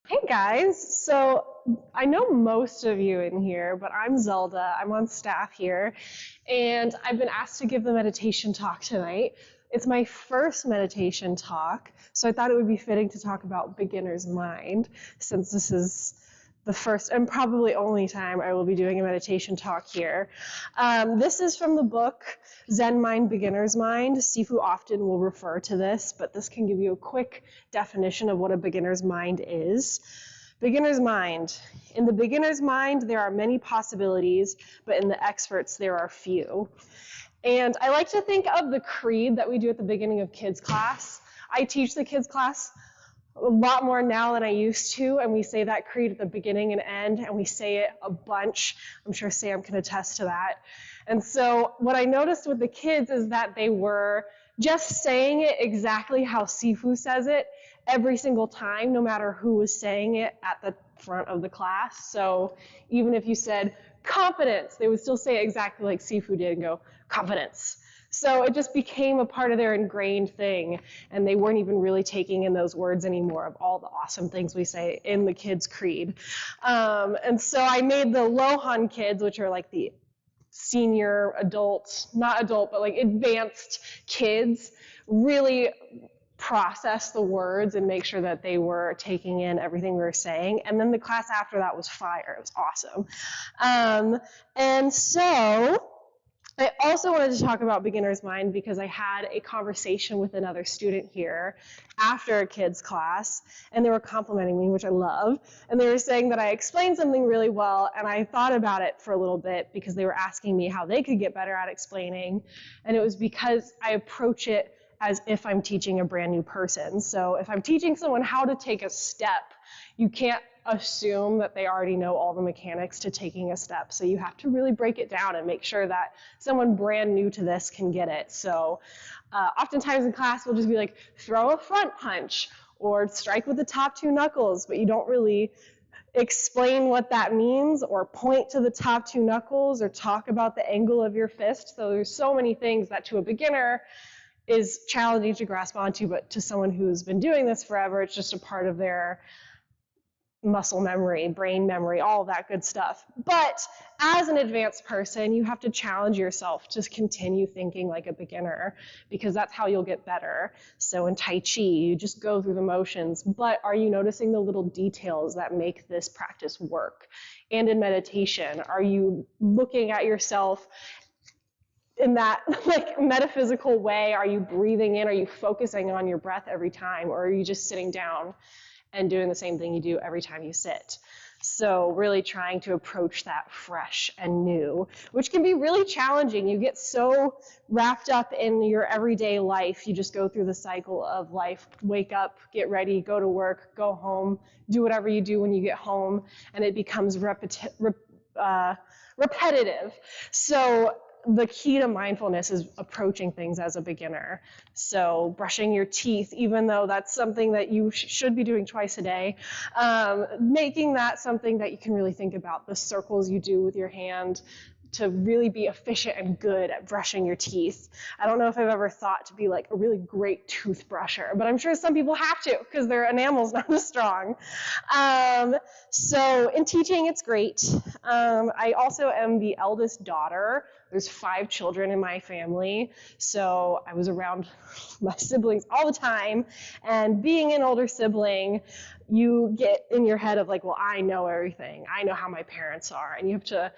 Hey guys, so I know most of you in here, but I'm Zelda. I'm on staff here, and I've been asked to give the meditation talk tonight. It's my first meditation talk, so I thought it would be fitting to talk about beginner's mind, since this is the first and probably only time I will be doing a meditation talk here. This is from the book Zen Mind, Beginner's Mind. Sifu often will refer to this, but this can give you a quick definition of what a beginner's mind is. Beginner's mind. In the beginner's mind, there are many possibilities, but in the expert's, there are few. And I like to think of the creed that we do at the beginning of kids class. I teach the kids class a lot more now than I used to, and we say that creed at the beginning and end, and we say it a bunch. I'm sure Sam can attest to that. And so what I noticed with the kids is that they were just saying it exactly how Sifu says it every single time, no matter who was saying it at the front of the class. So even if you said confidence, they would still say it exactly like Sifu did and go, confidence. So it just became a part of their ingrained thing, and they weren't even really taking in those words anymore of all the awesome things we say in the kids' creed. And so I made the Lohan kids, which are like the senior adult, not adult, but like advanced kids, really process the words and make sure that they were taking in everything we were saying. And then the class after that was fire. It was awesome. And so I also wanted to talk about beginner's mind because I had a conversation with another student here after a kids class, and they were complimenting me, which I love, and they were saying that I explained something really well, and I thought about it for a little bit because they were asking me how they could get better at explaining, and it was because I approach it as if I'm teaching a brand new person. So if I'm teaching someone how to take a step, you can't assume that they already know all the mechanics to taking a step. So you have to really break it down and make sure that someone brand new to this can get it. So oftentimes in class, we'll just be like, throw a front punch or strike with the top two knuckles, but you don't really explain what that means or point to the top two knuckles or talk about the angle of your fist. So there's so many things that to a beginner is challenging to grasp onto, but to someone who's been doing this forever, it's just a part of their muscle memory, brain memory, all that good stuff. But as an advanced person, you have to challenge yourself to continue thinking like a beginner because that's how you'll get better. So in Tai Chi, you just go through the motions, but are you noticing the little details that make this practice work? And in meditation, are you looking at yourself in that like metaphysical way? Are you breathing in? Are you focusing on your breath every time? Or are you just sitting down and doing the same thing you do every time you sit? So really trying to approach that fresh and new, which can be really challenging. You get so wrapped up in your everyday life. You just go through the cycle of life, wake up, get ready, go to work, go home, do whatever you do when you get home, and it becomes repetitive. So the key to mindfulness is approaching things as a beginner. So brushing your teeth, even though that's something that you should be doing twice a day, making that something that you can really think about, the circles you do with your hand, to really be efficient and good at brushing your teeth. I don't know if I've ever thought to be like a really great toothbrusher, but I'm sure some people have to because their enamel's not as strong. So in teaching, it's great. I also am the eldest daughter. There's 5 children in my family, so I was around my siblings all the time, and being an older sibling, you get in your head of like, well, I know everything. I know how my parents are, and you have to,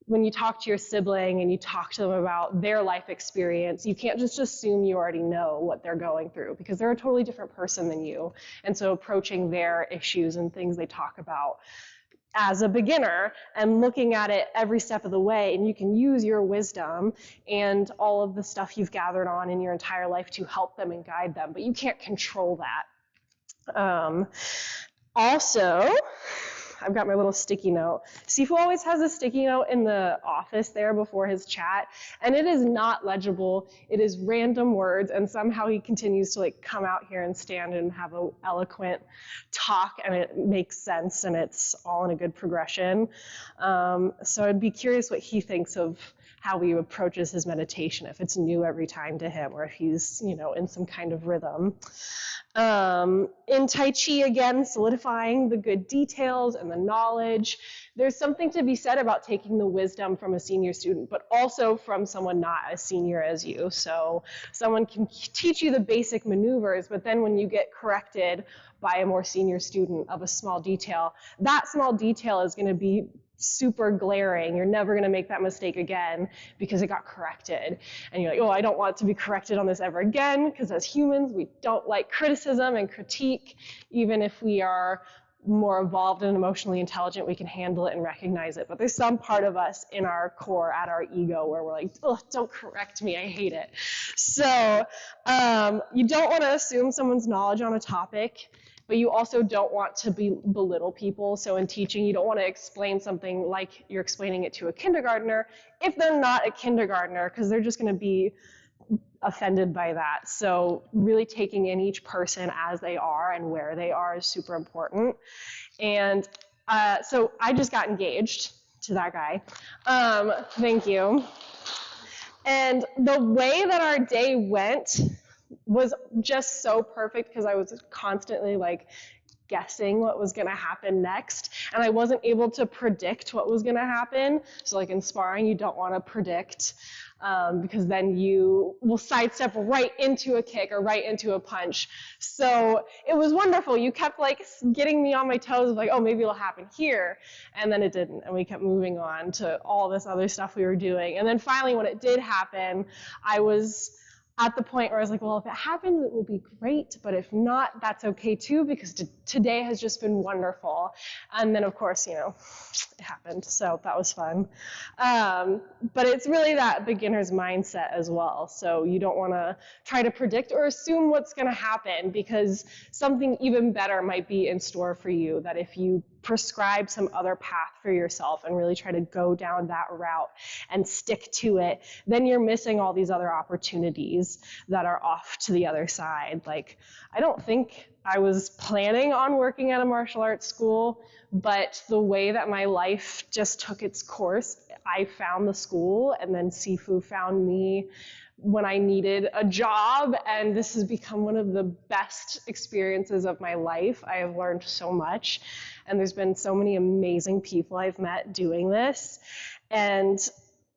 when you talk to your sibling and you talk to them about their life experience, you can't just assume you already know what they're going through because they're a totally different person than you. And so approaching their issues and things they talk about as a beginner and looking at it every step of the way, and you can use your wisdom and all of the stuff you've gathered on in your entire life to help them and guide them, but you can't control that. Also, I've got my little sticky note. Sifu always has a sticky note in the office there before his chat, and it is not legible. It is random words, and somehow he continues to like come out here and stand and have an eloquent talk, and it makes sense, and it's all in a good progression. So I'd be curious what he thinks of how he approaches his meditation, if it's new every time to him, or if he's, in some kind of rhythm. In Tai Chi, again, solidifying the good details and the knowledge. There's something to be said about taking the wisdom from a senior student, but also from someone not as senior as you. So someone can teach you the basic maneuvers, but then when you get corrected by a more senior student of a small detail, that small detail is going to be super glaring. You're never going to make that mistake again because it got corrected. And you're like, oh, I don't want to be corrected on this ever again, because as humans, we don't like criticism and critique. Even if we are more evolved and emotionally intelligent, we can handle it and recognize it. But there's some part of us in our core, at our ego, where we're like, oh, don't correct me, I hate it. So you don't want to assume someone's knowledge on a topic, but you also don't want to belittle people. So in teaching, you don't want to explain something like you're explaining it to a kindergartner if they're not a kindergartner, because they're just going to be offended by that. So really taking in each person as they are and where they are is super important. And so I just got engaged to that guy. Thank you. And the way that our day went was just so perfect, because I was constantly like guessing what was going to happen next, and I wasn't able to predict what was going to happen. So like in sparring, you don't want to predict, because then you will sidestep right into a kick or right into a punch. So it was wonderful. You kept like getting me on my toes of like, oh, maybe it'll happen here, and then it didn't, and we kept moving on to all this other stuff we were doing. And then finally, when it did happen, I was at the point where I was like, well, if it happens, it will be great, but if not, that's okay too, because today has just been wonderful. And then, of course, you know, it happened, so that was fun. But it's really that beginner's mindset as well. So you don't want to try to predict or assume what's going to happen, because something even better might be in store for you, that if you prescribe some other path for yourself and really try to go down that route and stick to it, then you're missing all these other opportunities that are off to the other side. Like, I don't think I was planning on working at a martial arts school, but the way that my life just took its course, I found the school, and then Sifu found me when I needed a job, and this has become one of the best experiences of my life. I have learned so much, and there's been so many amazing people I've met doing this, and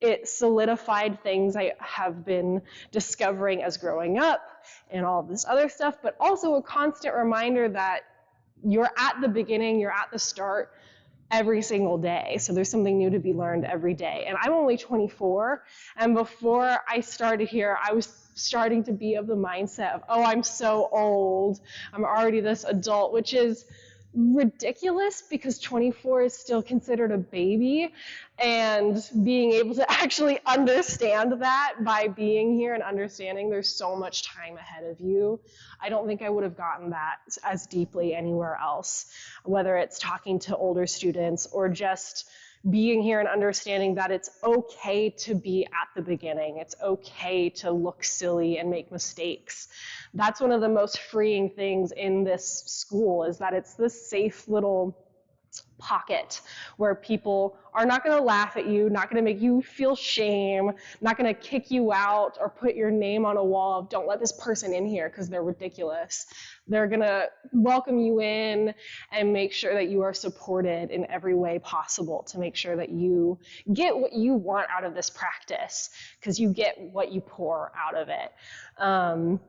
it solidified things I have been discovering as growing up and all this other stuff, but also a constant reminder that you're at the beginning, you're at the start every single day. So there's something new to be learned every day. And I'm only 24, and before I started here, I was starting to be of the mindset of, oh, I'm so old, I'm already this adult, which is ridiculous, because 24 is still considered a baby, and being able to actually understand that by being here and understanding there's so much time ahead of you, I don't think I would have gotten that as deeply anywhere else, whether it's talking to older students or just being here and understanding that it's okay to be at the beginning. It's okay to look silly and make mistakes. That's one of the most freeing things in this school, is that it's this safe little pocket where people are not going to laugh at you, not going to make you feel shame, not going to kick you out or put your name on a wall of don't let this person in here because they're ridiculous. They're going to welcome you in and make sure that you are supported in every way possible to make sure that you get what you want out of this practice, because you get what you pour out of it.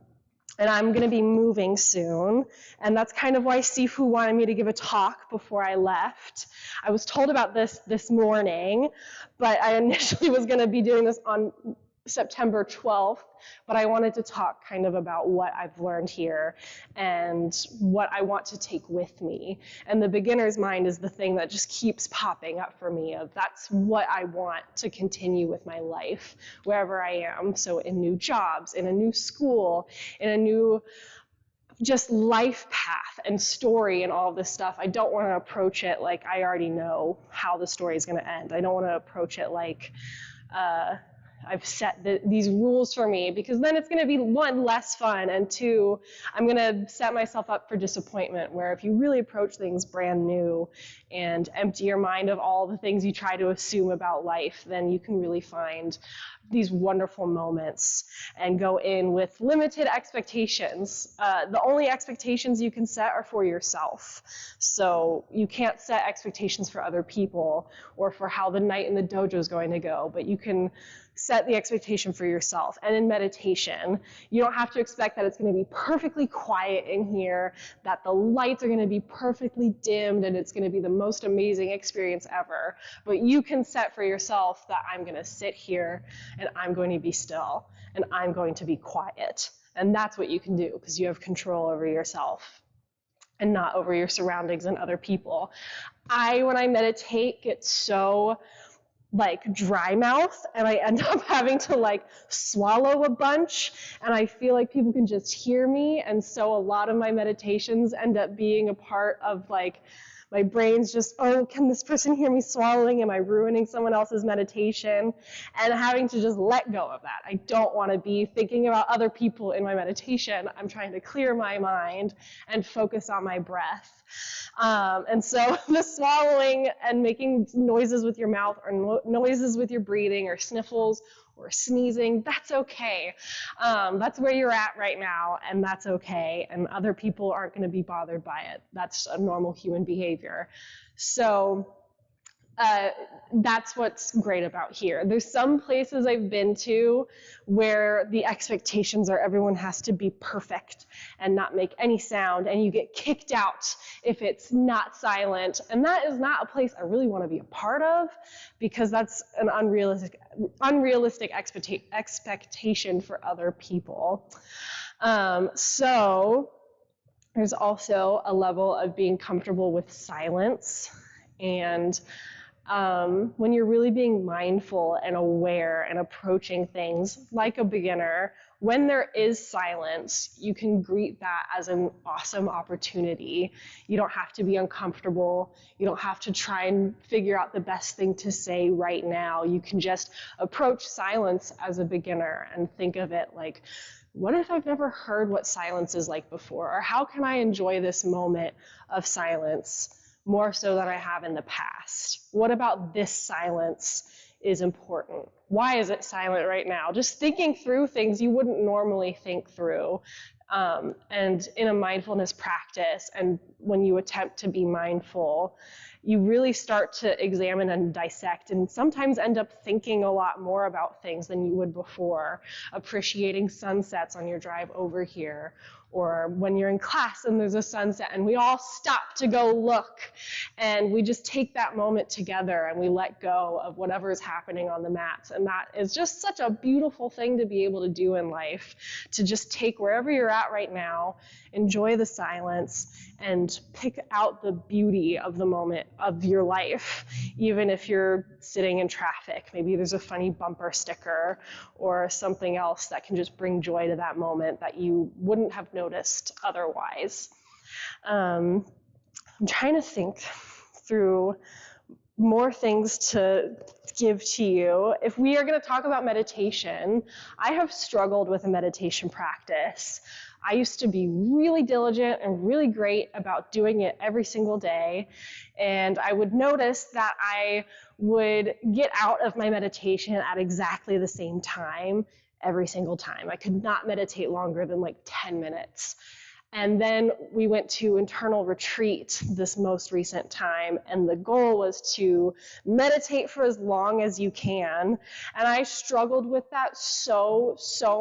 And I'm going to be moving soon, and that's kind of why Sifu wanted me to give a talk before I left. I was told about this morning, but I initially was going to be doing this on September 12th, but I wanted to talk kind of about what I've learned here and what I want to take with me. And the beginner's mind is the thing that just keeps popping up for me, of that's what I want to continue with my life, wherever I am. So in new jobs, in a new school, in a new just life path and story and all of this stuff. I don't want to approach it like I already know how the story is going to end. I don't want to approach it like I've set these rules for me, because then it's going to be, one, less fun, and two, I'm going to set myself up for disappointment, where if you really approach things brand new and empty your mind of all the things you try to assume about life, then you can really find these wonderful moments and go in with limited expectations. The only expectations you can set are for yourself. So you can't set expectations for other people or for how the night in the dojo is going to go, but you can set the expectation for yourself. And in meditation, you don't have to expect that it's going to be perfectly quiet in here, that the lights are going to be perfectly dimmed, and it's going to be the most amazing experience ever. But you can set for yourself that I'm going to sit here and I'm going to be still and I'm going to be quiet. And that's what you can do because you have control over yourself and not over your surroundings and other people. When I meditate, get so dry mouth, and I end up having to swallow a bunch, and I feel like people can just hear me. And so a lot of my meditations end up being a part of my brain's just, oh, can this person hear me swallowing? Am I ruining someone else's meditation? And having to just let go of that. I don't want to be thinking about other people in my meditation. I'm trying to clear my mind and focus on my breath. And so the swallowing and making noises with your mouth or noises with your breathing or sniffles or sneezing, that's okay. That's where you're at right now, and that's okay. And other people aren't going to be bothered by it. That's a normal human behavior. So that's what's great about here. There's some places I've been to where the expectations are everyone has to be perfect and not make any sound, and you get kicked out if it's not silent. And that is not a place I really want to be a part of, because that's an unrealistic expectation for other people. So there's also a level of being comfortable with silence. And when you're really being mindful and aware and approaching things like a beginner, when there is silence, you can greet that as an awesome opportunity. You don't have to be uncomfortable. You don't have to try and figure out the best thing to say right now. You can just approach silence as a beginner and think of it like, what if I've never heard what silence is like before? Or how can I enjoy this moment of silence more so than I have in the past? What about this silence is important? Why is it silent right now? Just thinking through things you wouldn't normally think through. And in a mindfulness practice, and when you attempt to be mindful, you really start to examine and dissect and sometimes end up thinking a lot more about things than you would before, appreciating sunsets on your drive over here, or when you're in class and there's a sunset and we all stop to go look and we just take that moment together and we let go of whatever is happening on the mats. And that is just such a beautiful thing to be able to do in life, to just take wherever you're at right now, enjoy the silence, and pick out the beauty of the moment of your life, even if you're sitting in traffic. Maybe there's a funny bumper sticker or something else that can just bring joy to that moment that you wouldn't have noticed otherwise. I'm trying to think through more things to give to you. If we are going to talk about meditation, I have struggled with a meditation practice. I used to be really diligent and really great about doing it every single day, and I would notice that I would get out of my meditation at exactly the same time every single time. I could not meditate longer than 10 minutes. And then we went to internal retreat this most recent time, and the goal was to meditate for as long as you can. And I struggled with that so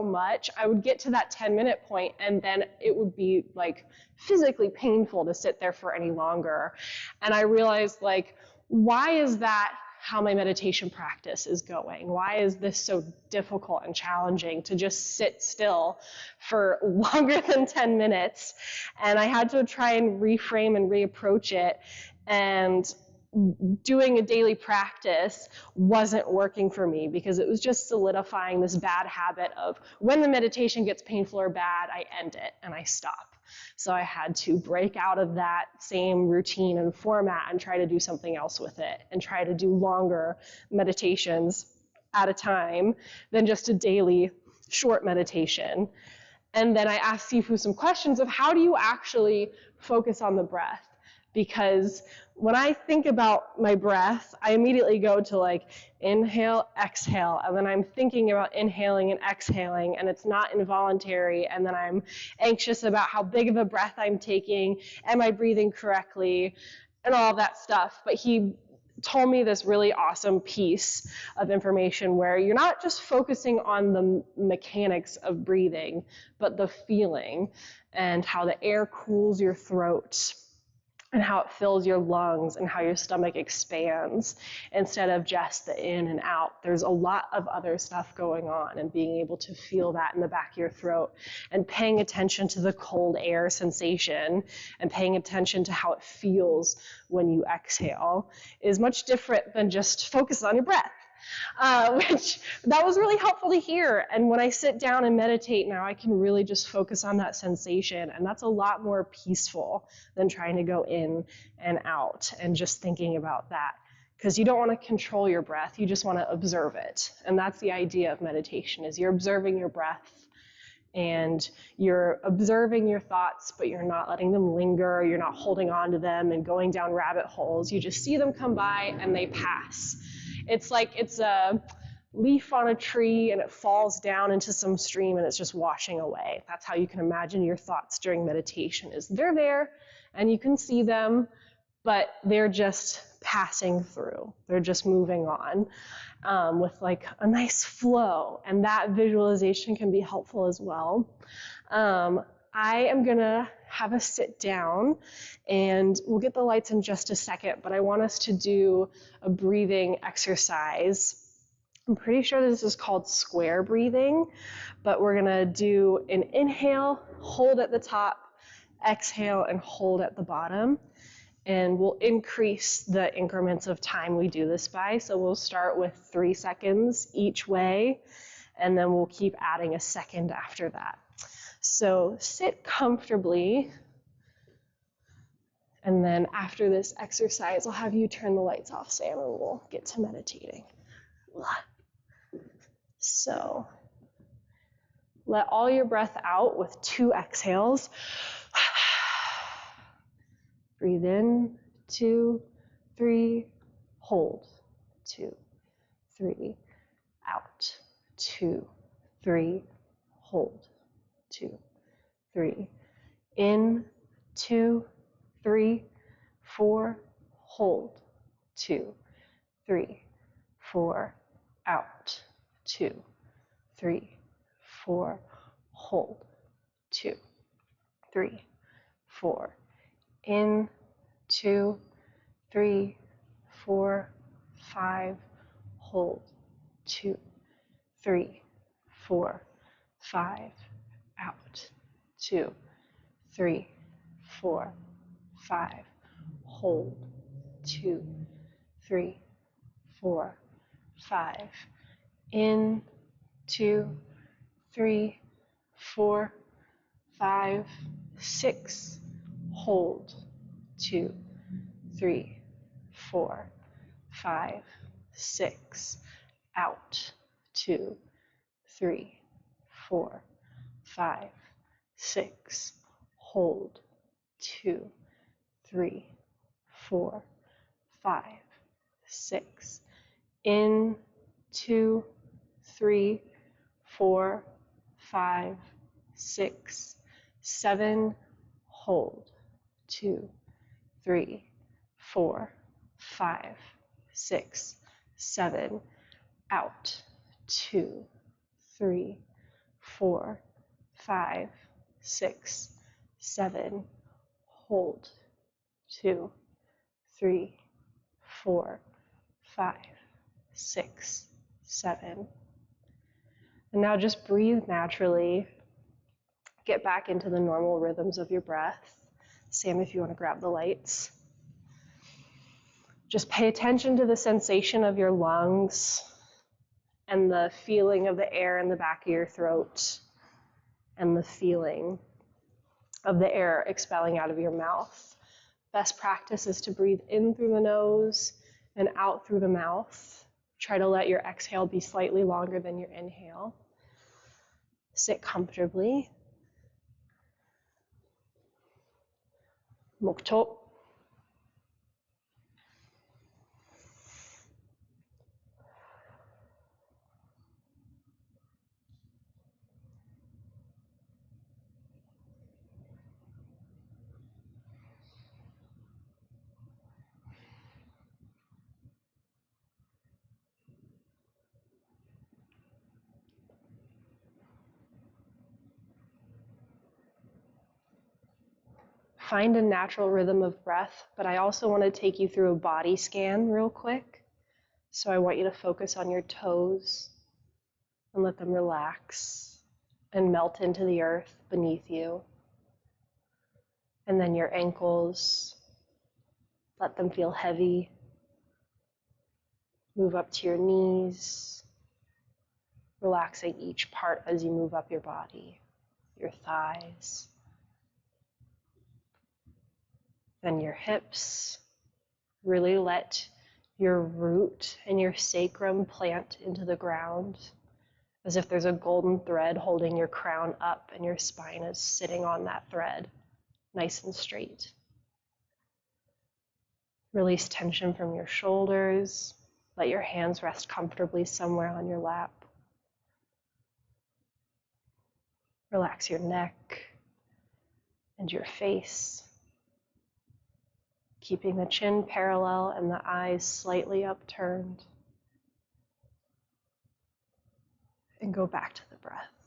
much. I would get to that 10-minute point, and then it would be physically painful to sit there for any longer. And I realized why is that how my meditation practice is going? Why is this so difficult and challenging to just sit still for longer than 10 minutes? And I had to try and reframe and reapproach it. And doing a daily practice wasn't working for me because it was just solidifying this bad habit of when the meditation gets painful or bad, I end it and I stop. So I had to break out of that same routine and format and try to do something else with it and try to do longer meditations at a time than just a daily short meditation. And then I asked Sifu some questions of how do you actually focus on the breath? because when I think about my breath, I immediately go to like inhale, exhale, and then I'm thinking about inhaling and exhaling, and it's not involuntary, and then I'm anxious about how big of a breath I'm taking, am I breathing correctly, and all that stuff. But he told me this really awesome piece of information where you're not just focusing on the mechanics of breathing, but the feeling and how the air cools your throat and how it fills your lungs and how your stomach expands instead of just the in and out. There's a lot of other stuff going on, and being able to feel that in the back of your throat and paying attention to the cold air sensation and paying attention to how it feels when you exhale is much different than just focus on your breath. Which that was really helpful to hear. And when I sit down and meditate now, I can really just focus on that sensation, and that's a lot more peaceful than trying to go in and out and just thinking about that. Because you don't want to control your breath, you just want to observe it. And that's the idea of meditation, is you're observing your breath and you're observing your thoughts, but you're not letting them linger, you're not holding on to them and going down rabbit holes. You just see them come by and they pass. It's like it's a leaf on a tree and it falls down into some stream and it's just washing away. That's how you can imagine your thoughts during meditation, is they're there and you can see them, but they're just passing through. They're just moving on with like a nice flow, and that visualization can be helpful as well. I am gonna have us sit down, and we'll get the lights in just a second, but I want us to do a breathing exercise. I'm pretty sure this is called square breathing, but we're gonna do an inhale, hold at the top, exhale, and hold at the bottom. And we'll increase the increments of time we do this by. So we'll start with 3 seconds each way, and then we'll keep adding a second after that. So sit comfortably, and then after this exercise, I'll have you turn the lights off, Sam, and we'll get to meditating. So let all your breath out with 2 exhales. Breathe in, 2, 3, hold, 2, 3, out, 2, 3, hold, 2, 3, in, 2, 3, 4, hold, 2, 3, 4, out, 2, 3, 4, hold, 2, 3, 4, in, 2, 3, 4, 5, hold, 2, 3, 4, 5, out, 2, 3, 4, 5, hold, 2, 3, 4, 5, in, 2, 3, 4, 5, 6, hold, 2, 3, 4, 5, 6, out, 2, 3, 4, 5, 6, hold, 2, 3, 4, 5, 6, in, 2, 3, 4, 5, 6, 7, hold, 2, 3, 4, 5, 6, 7, out, 2, 3, 4, 5, 6, 7, hold, 2, 3, 4, 5, 6, 7. And now just breathe naturally. Get back into the normal rhythms of your breath. Sam, if you want to grab the lights. Just pay attention to the sensation of your lungs and the feeling of the air in the back of your throat and the feeling of the air expelling out of your mouth. Best practice is to breathe in through the nose and out through the mouth. Try to let your exhale be slightly longer than your inhale. Sit comfortably. Mokto. find a natural rhythm of breath, but I also want to take you through a body scan real quick. So I want you to focus on your toes and let them relax and melt into the earth beneath you. And then your ankles, let them feel heavy. Move up to your knees, relaxing each part as you move up your body, your thighs, then your hips. Really let your root and your sacrum plant into the ground as if there's a golden thread holding your crown up and your spine is sitting on that thread, nice and straight. Release tension from your shoulders. Let your hands rest comfortably somewhere on your lap. Relax your neck and your face, keeping the chin parallel and the eyes slightly upturned. And go back to the breath.